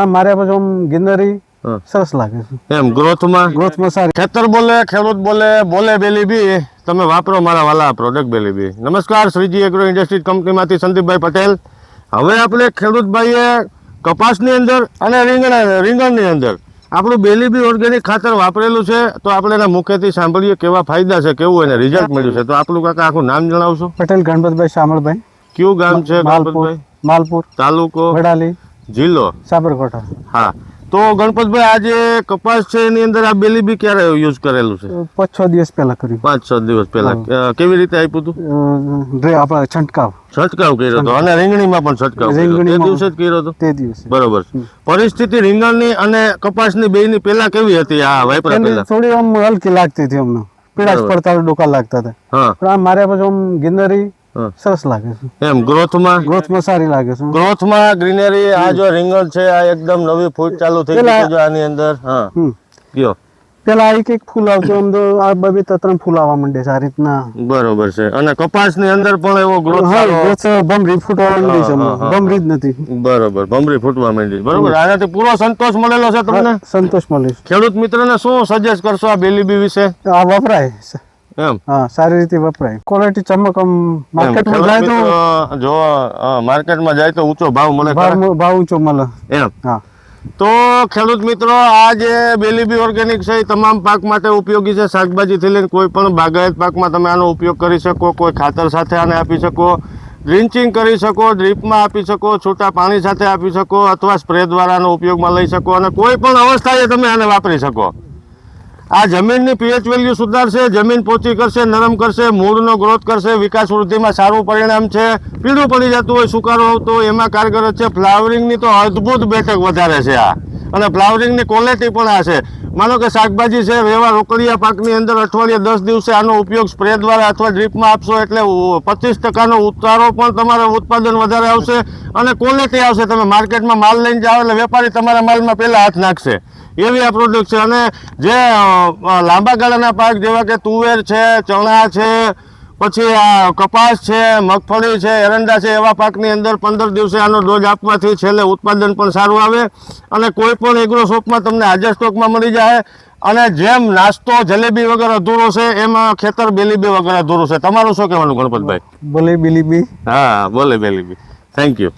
મારે પછી ગિનરી સરસ લાગે છે એમ ગ્રોથમાં સારી. ખેતર બોલે, ખેડૂત બોલે, બોલે બેલીબી. તમે વાપરો મારા વાલા પ્રોડક્ટ બેલીબી. નમસ્કાર, શ્રીજી એગ્રો ઇન્ડસ્ટ્રીઝ કંપનીમાંથી સંદીપભાઈ પટેલ. હવે આપણે ખેડૂતભાઈએ કપાસની અંદર અને રીંગણની અંદર આપણું બેલીબી ઓર્ગેનિક ખાતર વાપરેલું છે, તો આપણે એના મુખ્યથી સાંભળીએ કેવા ફાયદા છે, કેવું એને રિઝલ્ટ મળ્યું છે. તો આપણું કાકા આખું નામ જણાવશો? પટેલ ગણપતભાઈ શામળભાઈ. કયું ગામ છે? માલપુર, તાલુકો વડાલી, જિલ્લો સાબરકાંઠા. હા. તો ગણપતભાઈ, આ જે કપાસ છે એની અંદર આ બેલીબી ક્યારે યુઝ કરેલું છે? 5-6 દિવસ પહેલા કર્યું. 5-6 દિવસ પહેલા. કેવી રીતે આપ્યું હતું? આપણે છંટકાવ કર્યો હતો અને રીંગણીમાં પણ છંટકાવ કર્યો. તે દિવસે જ કર્યો હતો? તે દિવસે. બરોબર. પરિસ્થિતિ રીંગણની અને કપાસની બેયની પહેલા કેવી હતી? આ વાપરા પહેલા થોડી આમ હલકી લાગતી હતી, અમને પીળાશ પડતા ડોકા લાગતા હતા. હા. પણ આ મારે પછી ગિનરી સરસ લાગે છે એમ ગ્રોથમાં સારી લાગે છે. ગ્રોથમાં ગ્રીનરી. આ જો રીંગણ છે આ એકદમ નવી ફૂટ ચાલુ થઈ ગઈ છે આની અંદર. હા, કયો પેલા એક ફૂલ આવતું, આમ તો આ 2-3 ફૂલ આવવા માંડે છે આ રીતના. બરોબર છે. અને કપાસની અંદર પણ એવો ગ્રોથ ભમરી ફૂટવા માંડી છે. ભમરી જ નથી. બરોબર, ભમરી ફૂટવા માંડી. બરોબર. આનાથી પૂરો સંતોષ મળેલો છે તમને? સંતોષ મળે. ખેડૂત મિત્રને શું સજેસ્ટ કરશો આ બેલીબી વિશે? આ વપરાય એમ? હા, સારી રીતે વપરાય. ક્વોલિટી ચમક. માર્કેટમાં જાય તો જો માર્કેટમાં જાય તો ઊંચો ભાવ મળે. ભાવ ઊંચો મળે. એમ? હા. તો ખેડૂત મિત્રો, આ જે બેલીબી ઓર્ગેનિક છે એ તમામ પાક માટે ઉપયોગી છે. શાકભાજીથી લઈને કોઈ પણ બાગાયત પાકમાં તમે આનો ઉપયોગ કરી શકો. કોઈ ખાતર સાથે આને આપી શકો, ડ્રિન્ચિંગ કરી શકો, ડ્રીપમાં આપી શકો, છૂટા પાણી સાથે આપી શકો, અથવા સ્પ્રે દ્વારા આનો ઉપયોગમાં લઈ શકો, અને કોઈ પણ અવસ્થાએ તમે આને વાપરી શકો. આ જમીનની પીએચ વેલ્યુ સુધારશે, જમીન પોચી કરશે, નરમ કરશે, મૂળનો ગ્રોથ કરશે, વિકાસ વૃદ્ધિમાં સારું પરિણામ છે. પીળું પડી જતું હોય, સુકારો આવતો હોય એમાં કારગર છે. ફ્લાવરિંગની તો અદ્ભુત બેઠક વધારે છે આ, અને ફ્લાવરિંગની ક્વોલિટી પણ આ છે. માનો કે શાકભાજી છે, રેવા રોકડિયા પાકની અંદર અઠવાડિયે 10 દિવસે આનો ઉપયોગ સ્પ્રે દ્વારા અથવા ડ્રીપમાં આપશો એટલે 25% ઉતારો પણ તમારે ઉત્પાદન વધારે આવશે અને ક્વોલિટી આવશે. તમે માર્કેટમાં માલ લઈને જાઓ એટલે વેપારી તમારા માલમાં પહેલા હાથ નાખશે, એવી આ પ્રોડક્ટ છે. અને જે લાંબા ગાળાના પાક જેવા કે તુવેર છે, ચણા છે, પછી આ કપાસ છે, મગફળી છે, એરંડા છે, એવા પાકની અંદર 15 દિવસે આનો ડોઝ આપવાથી છેલ્લે ઉત્પાદન પણ સારું આવે અને કોઈ પણ એગ્રો શોપમાં તમને હાજર સ્ટોકમાં મળી જાય. અને જેમ નાસ્તો જલેબી વગર અધૂરો છે, એમ ખેતર બેલીબી વગર અધૂરું છે. તમારું શું કહેવાનું ગણપતભાઈ? બોલે બેલીબી. હા, બોલે બેલીબી. Thank you.